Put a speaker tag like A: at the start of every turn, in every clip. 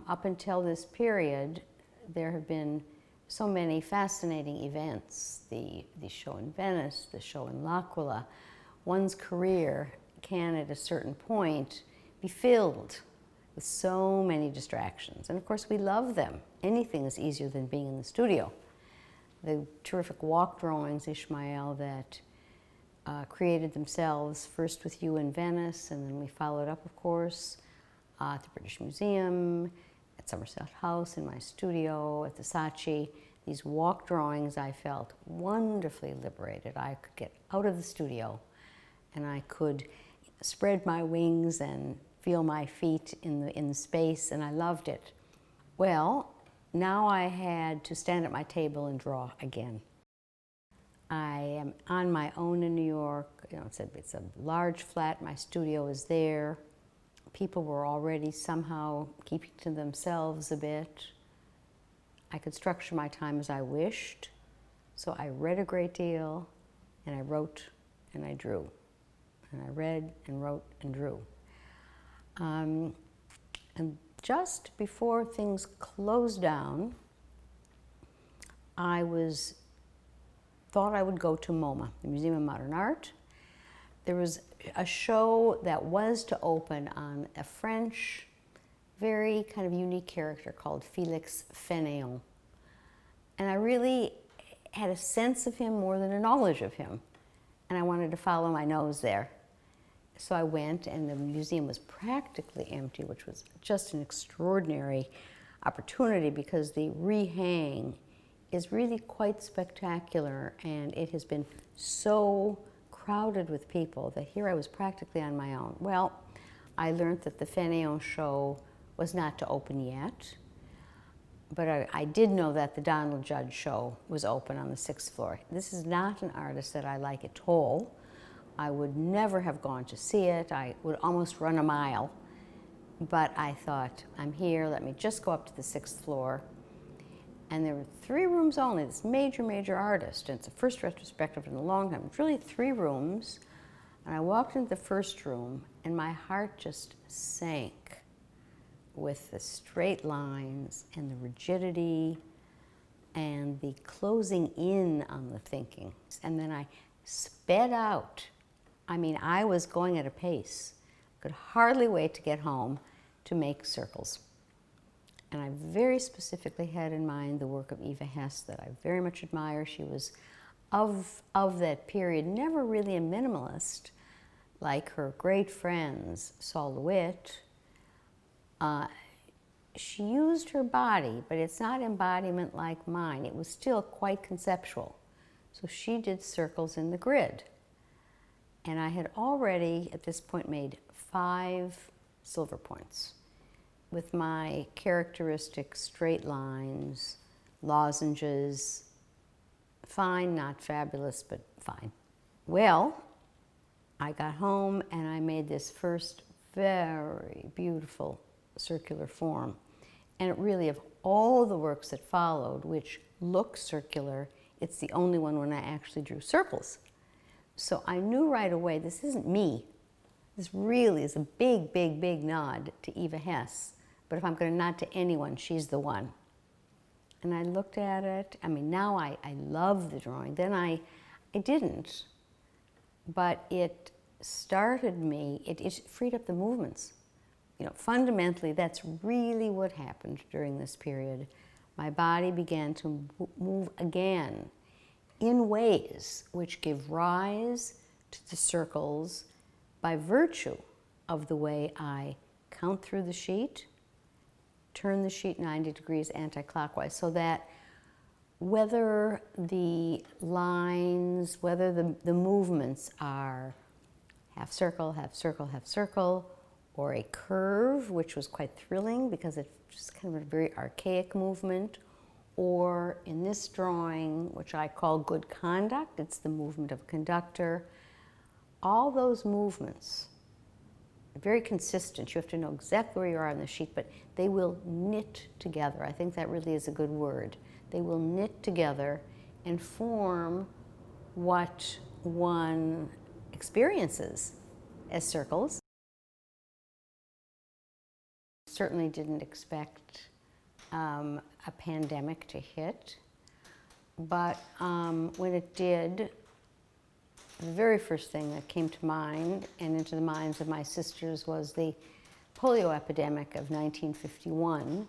A: Up until this period, there have been so many fascinating events. The show in Venice, the show in L'Aquila. One's career can, at a certain point, be filled with so many distractions. And of course, we love them. Anything is easier than being in the studio. The terrific walk drawings, ISHMAEL, that created themselves first with you in Venice, and then we followed up, of course, at the British Museum, at Somerset House, in my studio, at the Saatchi. These walk drawings, I felt wonderfully liberated. I could get out of the studio and I could spread my wings and feel my feet in the space, and I loved it. Well, now I had to stand at my table and draw again. I am on my own in New York. You know, it's a large flat. My studio is there. People were already somehow keeping to themselves a bit. I could structure my time as I wished. So I read a great deal, and I wrote and I drew. And I read and wrote and drew. And just before things closed down, I thought I would go to MoMA, the Museum of Modern Art. There was a show that was to open on a French, very kind of unique character called Félix Fénéon. And I really had a sense of him more than a knowledge of him. And I wanted to follow my nose there. So I went, and the museum was practically empty, which was just an extraordinary opportunity because the rehang is really quite spectacular, and it has been so crowded with people that here I was practically on my own. Well, I learned that the Fénéon show was not to open yet, but I did know that the Donald Judd show was open on the 6th floor. This is not an artist that I like at all. I would never have gone to see it. I would almost run a mile. But I thought, I'm here, let me just go up to the 6th floor. And there were 3 rooms only, this major, major artist. And it's the first retrospective in a long time. It's really 3 rooms. And I walked into the first room, and my heart just sank with the straight lines and the rigidity and the closing in on the thinking. And then I sped out. I mean, I was going at a pace. Could hardly wait to get home to make circles. And I very specifically had in mind the work of Eva Hesse that I very much admire. She was of that period, never really a minimalist, like her great friends, Sol LeWitt. She used her body, but it's not embodiment like mine. It was still quite conceptual. So she did circles in the grid. And I had already, at this point, made 5 silver points with my characteristic straight lines, lozenges, fine, not fabulous, but fine. Well, I got home and I made this first very beautiful circular form. And it really, of all the works that followed, which look circular, it's the only one when I actually drew circles. So I knew right away, this isn't me. This really is a big, big, big nod to Eva Hesse. But if I'm going to nod to anyone, she's the one. And I looked at it. I mean, now I love the drawing. Then I didn't. But it started me, it freed up the movements. You know, fundamentally, that's really what happened during this period. My body began to move again in ways which give rise to the circles by virtue of the way I count through the sheet, turn the sheet 90 degrees anti-clockwise, so that whether the lines, whether the movements are half circle, half circle, half circle, or a curve, which was quite thrilling because it's just kind of a very archaic movement, or in this drawing, which I call good conduct, it's the movement of a conductor. All those movements are very consistent. You have to know exactly where you are on the sheet, but they will knit together. I think that really is a good word. They will knit together and form what one experiences as circles. certainly didn't expect a pandemic to hit, but when it did, the very first thing that came to mind and into the minds of my sisters was the polio epidemic of 1951,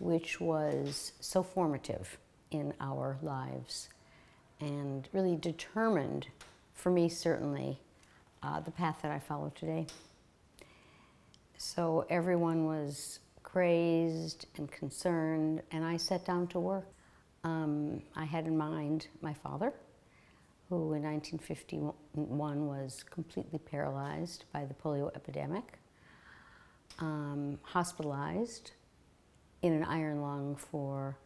A: which was so formative in our lives and really determined, for me certainly, the path that I follow today. So everyone was crazed and concerned, and I sat down to work. I had in mind my father, who in 1951 was completely paralyzed by the polio epidemic, hospitalized in an iron lung for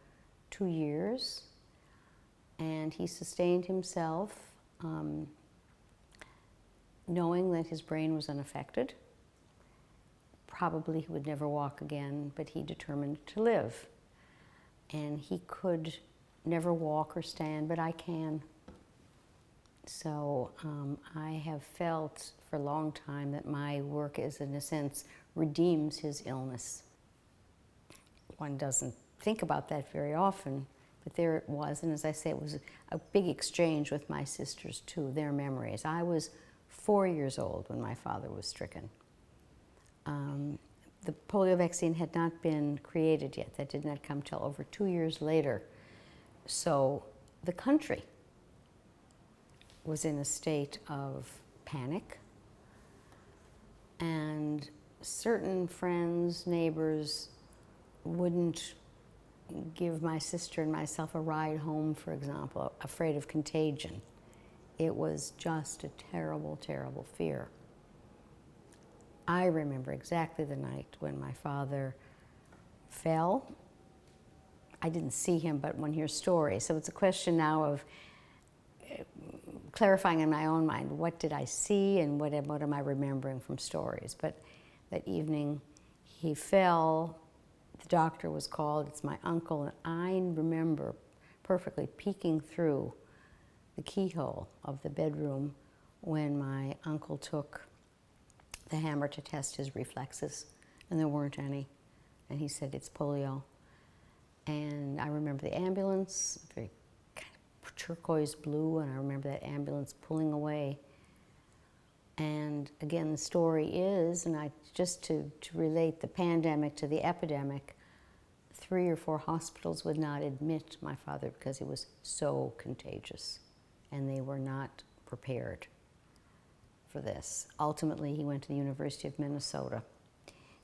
A: 2 years, and he sustained himself knowing that his brain was unaffected. Probably he would never walk again, but he determined to live. And he could never walk or stand, but I can. So I have felt for a long time that my work is, in a sense, redeems his illness. One doesn't think about that very often, but there it was. And as I say, it was a big exchange with my sisters too, their memories. I was 4 years old when my father was stricken. The polio vaccine had not been created yet. That did not come till over 2 years later. So the country was in a state of panic, and certain friends, neighbors wouldn't give my sister and myself a ride home, for example, afraid of contagion. It was just a terrible, terrible fear. I remember exactly the night when my father fell. I didn't see him, but one hears stories. So it's a question now of clarifying in my own mind, what did I see and what am I remembering from stories? But that evening he fell, the doctor was called, it's my uncle, and I remember perfectly peeking through the keyhole of the bedroom when my uncle took the hammer to test his reflexes, and there weren't any. And he said, it's polio. And I remember the ambulance, very kind of turquoise blue, and I remember that ambulance pulling away. And again, the story is, and just to relate the pandemic to the epidemic, 3 or 4 hospitals would not admit my father because he was so contagious, and they were not prepared for this. Ultimately, he went to the University of Minnesota.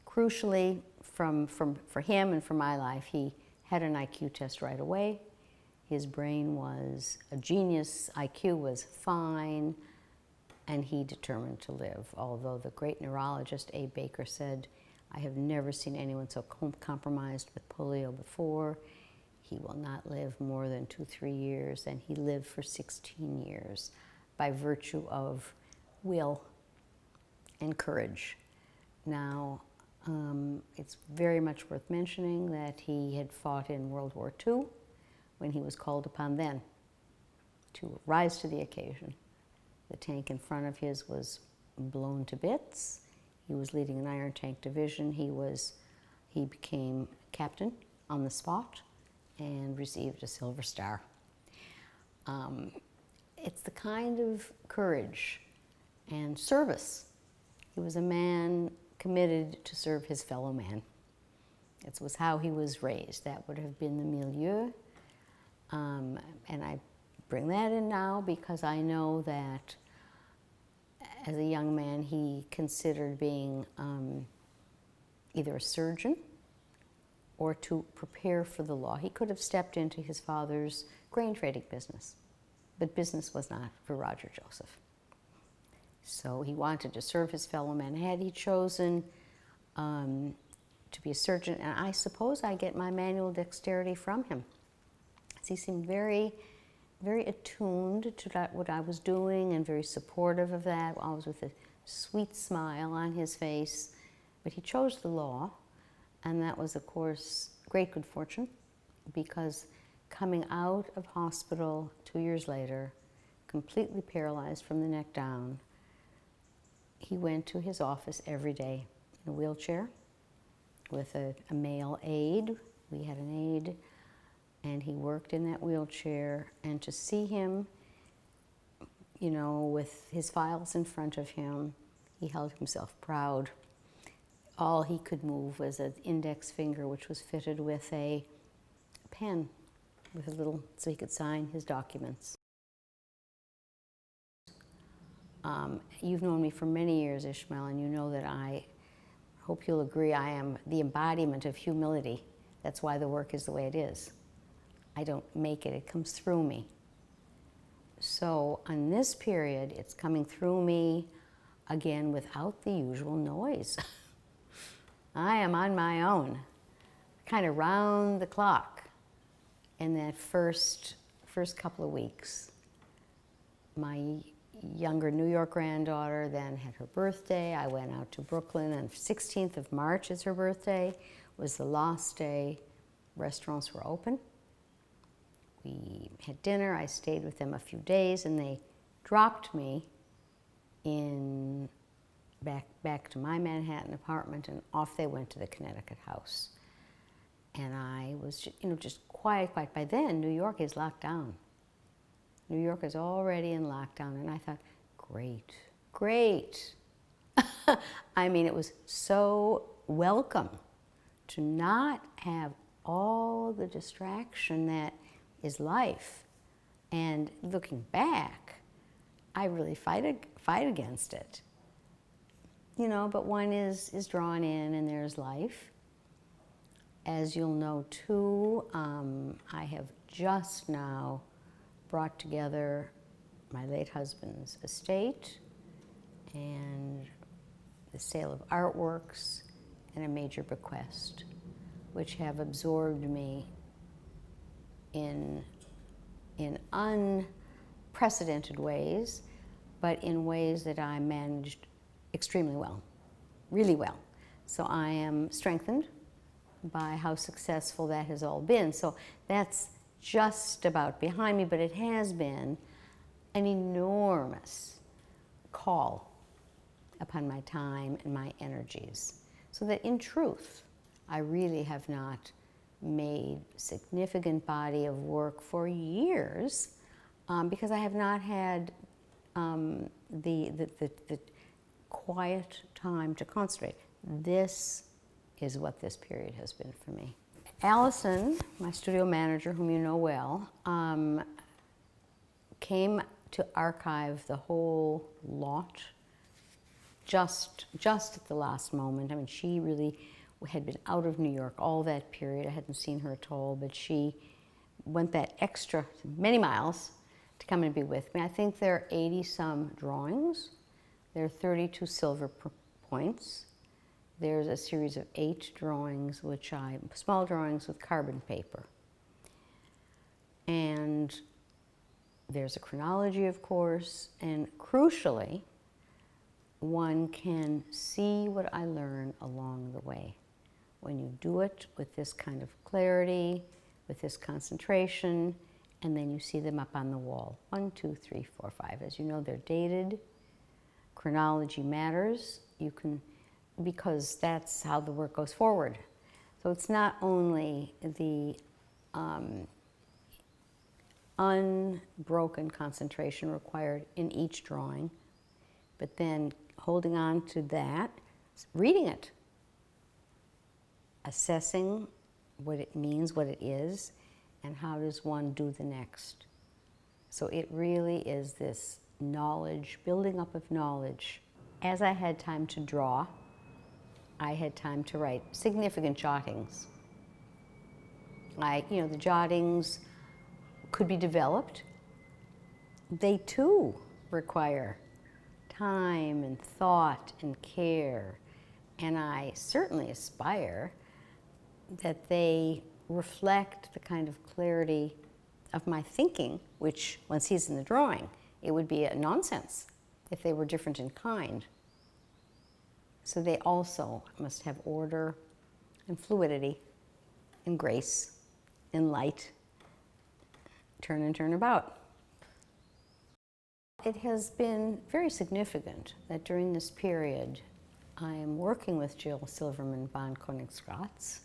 A: Crucially, for him and for my life, he had an IQ test right away. His brain was a genius, IQ was fine, and he determined to live. Although the great neurologist, A. Baker, said, I have never seen anyone so compromised with polio before. He will not live more than 2-3 years, and he lived for 16 years by virtue of will and courage. Now, it's very much worth mentioning that he had fought in World War II when he was called upon then to rise to the occasion. The tank in front of his was blown to bits. He was leading an Iron Tank Division. He became captain on the spot and received a Silver Star. It's the kind of courage and service. He was a man committed to serve his fellow man. It was how he was raised. That would have been the milieu. And I bring that in now because I know that as a young man he considered being either a surgeon or to prepare for the law. He could have stepped into his father's grain trading business, but business was not for Roger Joseph. So he wanted to serve his fellow man. Had he chosen to be a surgeon, and I suppose I get my manual dexterity from him. He seemed very, very attuned to what I was doing and very supportive of that, always with a sweet smile on his face. But he chose the law, and that was, of course, great good fortune, because coming out of hospital 2 years later, completely paralyzed from the neck down, he went to his office every day in a wheelchair with a male aide. We had an aide, and he worked in that wheelchair. And to see him, you know, with his files in front of him, he held himself proud. All he could move was an index finger, which was fitted with a pen, with a little, so he could sign his documents. You've known me for many years, ISHMAEL, and you know that I hope you'll agree I am the embodiment of humility. That's why the work is the way it is. I don't make it, it comes through me. So on this period, it's coming through me again without the usual noise. I am on my own, kind of round the clock in that first couple of weeks. My younger New York granddaughter then had her birthday. I went out to Brooklyn, and 16th of March is her birthday, was the last day restaurants were open. We had dinner, I stayed with them a few days, and they dropped me back to my Manhattan apartment, and off they went to the Connecticut house. And I was, just quiet. By then, New York is locked down. New York is already in lockdown, and I thought, great. I mean, it was so welcome to not have all the distraction that is life. And looking back, I really fight against it. But one is drawn in, and there's life. As you'll know too, I have just now brought together my late husband's estate and the sale of artworks and a major bequest, which have absorbed me in unprecedented ways, but in ways that I managed extremely well, really well. So I am strengthened by how successful that has all been. So that's just about behind me, but it has been an enormous call upon my time and my energies. So that in truth, I really have not made significant body of work for years because I have not had the quiet time to concentrate. This is what this period has been for me. Allison, my studio manager, whom you know well, came to archive the whole lot just at the last moment. I mean, she really had been out of New York all that period. I hadn't seen her at all, but she went that extra many miles to come and be with me. I think there are 80-some drawings. There are 32 silver points. There's a series of 8 drawings, small drawings with carbon paper. And there's a chronology, of course, and crucially, one can see what I learn along the way. When you do it with this kind of clarity, with this concentration, and then you see them up on the wall. 1, 2, 3, 4, 5. As you know, they're dated. Chronology matters. Because that's how the work goes forward. So it's not only the unbroken concentration required in each drawing, but then holding on to that, reading it, assessing what it means, what it is, and how does one do the next. So it really is this knowledge, building up of knowledge. As I had time to draw, I had time to write significant jottings. The jottings could be developed. They too require time and thought and care. And I certainly aspire that they reflect the kind of clarity of my thinking, which one sees in the drawing, it would be a nonsense if they were different in kind. So they also must have order and fluidity and grace and light, turn and turn about. It has been very significant that during this period, I am working with Jill Silverman Van Coenegrachts,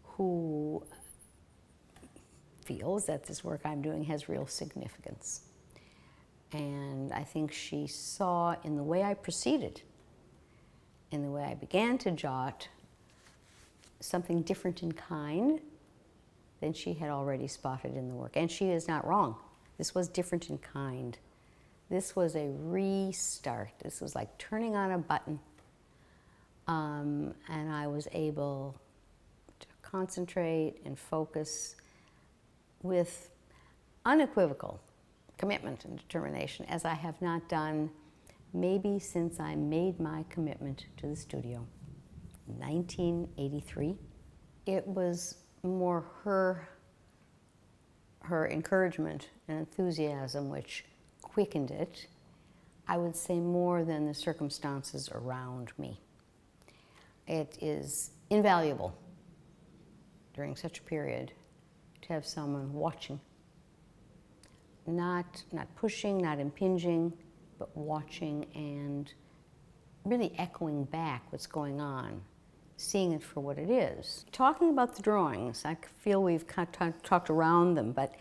A: who feels that this work I'm doing has real significance. And I think she saw in the way I proceeded, in the way I began to jot, something different in kind than she had already spotted in the work. And she is not wrong. This was different in kind. This was a restart. This was like turning on a button. And I was able to concentrate and focus with unequivocal commitment and determination, as I have not done maybe since I made my commitment to the studio, 1983. It was more her encouragement and enthusiasm which quickened it, I would say, more than the circumstances around me. It is invaluable during such a period to have someone watching, not pushing, not impinging, but watching and really echoing back what's going on, seeing it for what it is. Talking about the drawings, I feel we've kind of talked around them, but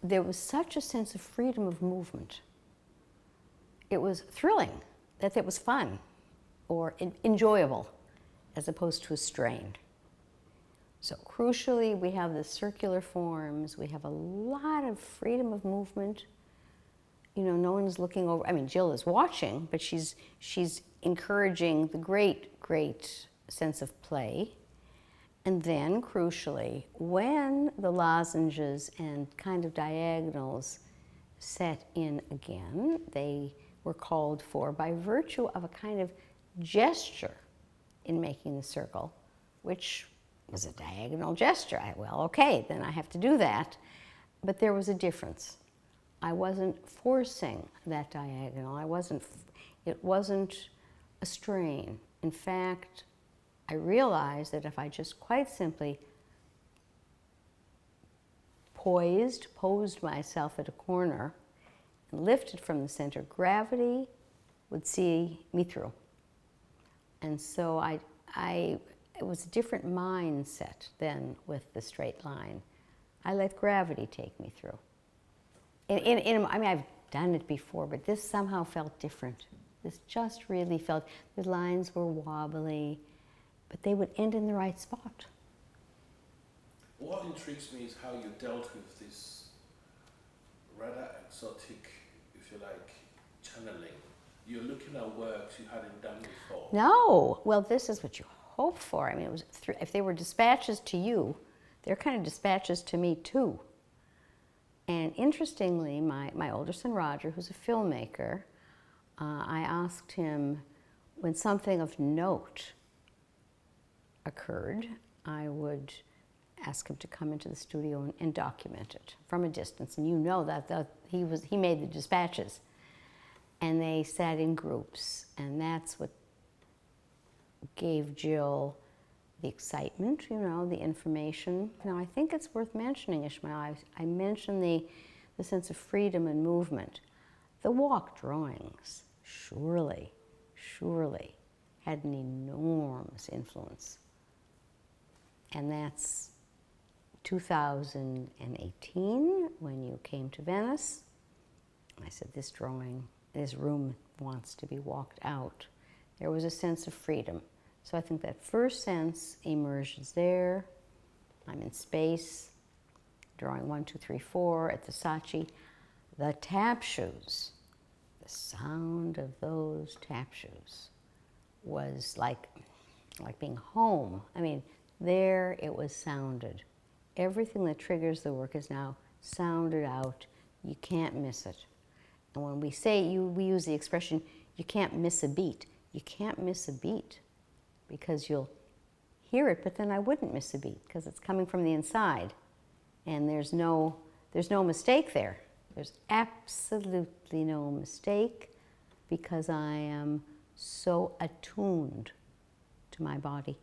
A: there was such a sense of freedom of movement. It was thrilling, that it was fun or enjoyable as opposed to a strain. So crucially, we have the circular forms, we have a lot of freedom of movement. You know, no one's looking over, I mean, Jill is watching, but she's encouraging the great sense of play. And then, crucially, when the lozenges and kind of diagonals set in again, they were called for by virtue of a kind of gesture in making the circle, which was a diagonal gesture. Well, okay, then I have to do that. But there was a difference. I wasn't forcing that diagonal. It wasn't a strain. In fact, I realized that if I just quite simply posed myself at a corner and lifted from the center, gravity would see me through. And so it was a different mindset than with the straight line. I let gravity take me through. I mean, I've done it before, but this somehow felt different. This just really felt, the lines were wobbly, but they would end in the right spot.
B: What intrigues me is how you dealt with this rather exotic, if you like, channeling. You're looking at works you hadn't done before.
A: No, well, this is what you hope for. I mean, it was if they were dispatches to you, they're kind of dispatches to me too. And interestingly, my older son Roger, who's a filmmaker, I asked him when something of note occurred, I would ask him to come into the studio and document it from a distance. And you know that he made the dispatches. And they sat in groups, and that's what gave Jill the excitement, you know, the information. Now, I think it's worth mentioning, ISHMAEL, I mentioned the sense of freedom and movement. The walk drawings surely had an enormous influence. And that's 2018, when you came to Venice. I said, this room wants to be walked out. There was a sense of freedom. So I think that first sense emerges there. I'm in space, drawing 1, 2, 3, 4 at the Saatchi. The tap shoes, the sound of those tap shoes was like being home. I mean, there it was sounded. Everything that triggers the work is now sounded out. You can't miss it. And when we say, we use the expression, you can't miss a beat. You can't miss a beat because you'll hear it, but then I wouldn't miss a beat because it's coming from the inside. And there's no mistake there. There's absolutely no mistake because I am so attuned to my body.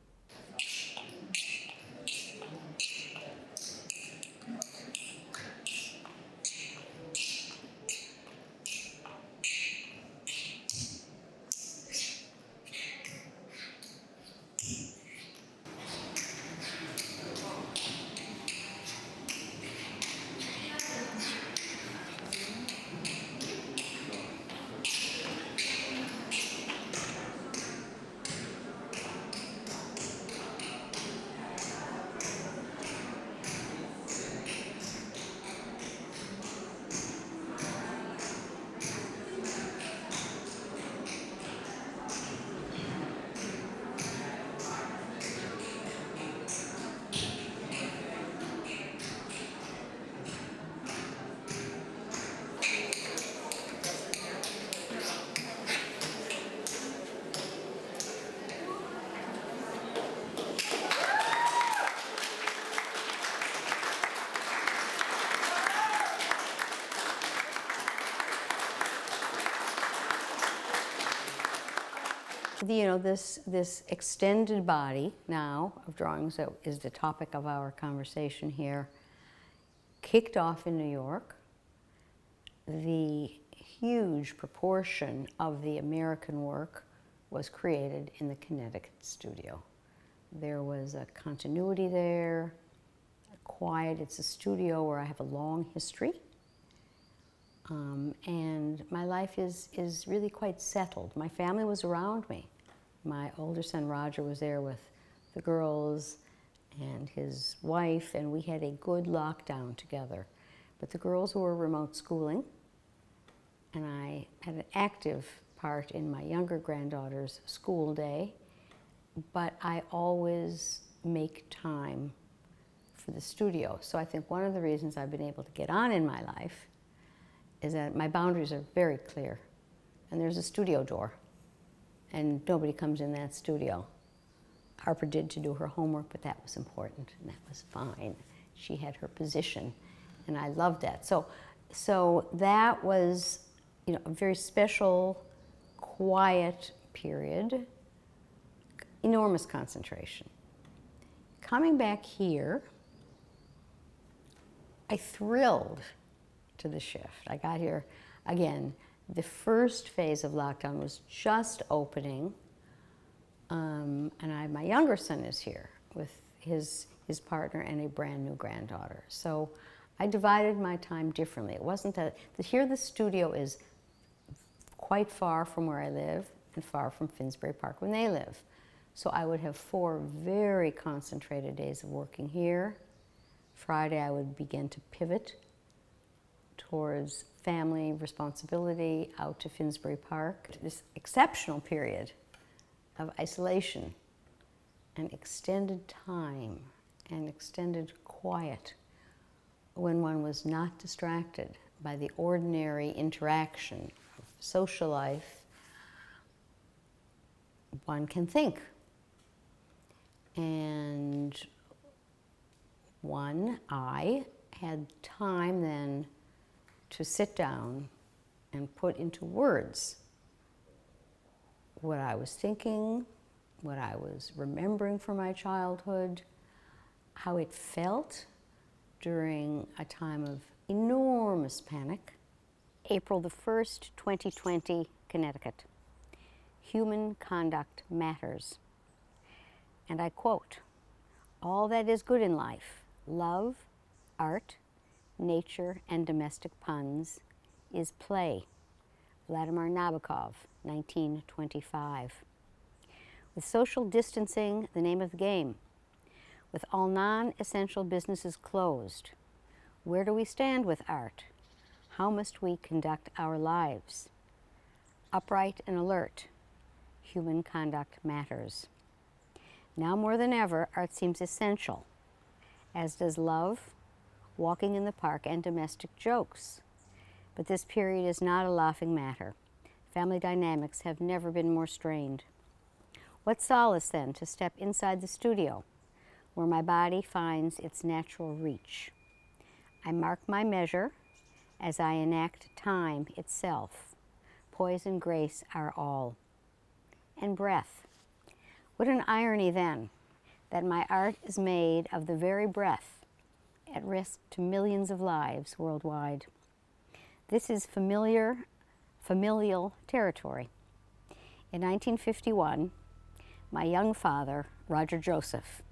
A: This extended body now of drawings that is the topic of our conversation here, kicked off in New York. The huge proportion of the American work was created in the Connecticut studio. There was a continuity there, quiet. It's a studio where I have a long history. And my life is really quite settled. My family was around me. My older son Roger was there with the girls and his wife, and we had a good lockdown together. But the girls were remote schooling, and I had an active part in my younger granddaughter's school day, but I always make time for the studio. So I think one of the reasons I've been able to get on in my life is that my boundaries are very clear. And there's a studio door, and nobody comes in that studio. Harper did to do her homework, but that was important, and that was fine. She had her position, and I loved that. So that was, a very special, quiet period, enormous concentration. Coming back here, I thrilled to the shift. I got here, again, the first phase of lockdown was just opening, and my younger son is here with his partner and a brand new granddaughter. So I divided my time differently. It wasn't that, here the studio is quite far from where I live and far from Finsbury Park when they live. So I would have 4 very concentrated days of working here. Friday I would begin to pivot towards family responsibility out to Finsbury Park. This exceptional period of isolation and extended time and extended quiet when one was not distracted by the ordinary interaction of social life, one can think. And I had time then to sit down and put into words what I was thinking, what I was remembering from my childhood, how it felt during a time of enormous panic. April the 1st, 2020, Connecticut. Human conduct matters. And I quote, "All that is good in life, love, art, nature, and domestic puns, is play." Vladimir Nabokov, 1925. With social distancing the name of the game, with all non-essential businesses closed, where do we stand with art? How must we conduct our lives? Upright and alert, human conduct matters. Now more than ever, art seems essential, as does love, walking in the park, and domestic jokes. But this period is not a laughing matter. Family dynamics have never been more strained. What solace, then, to step inside the studio, where my body finds its natural reach. I mark my measure as I enact time itself. Poise and grace are all. And breath. What an irony, then, that my art is made of the very breath at risk to millions of lives worldwide. This is familial territory. In 1951, my young father, Roger Joseph,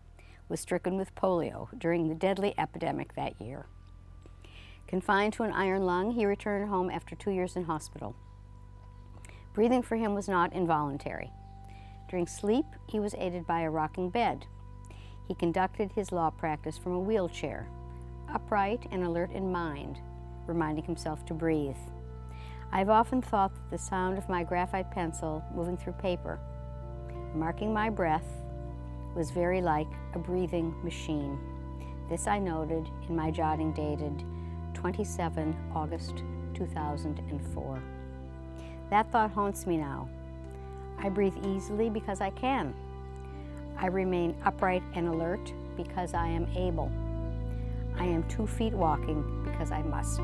A: was stricken with polio during the deadly epidemic that year. Confined to an iron lung, he returned home after 2 years in hospital. Breathing for him was not involuntary. During sleep, he was aided by a rocking bed. He conducted his law practice from a wheelchair, upright and alert in mind, reminding himself to breathe. I've often thought that the sound of my graphite pencil moving through paper, marking my breath, was very like a breathing machine. This I noted in my jotting dated 27 August 2004. That thought haunts me now. I breathe easily because I can. I remain upright and alert because I am able. I am 2 feet walking because I must.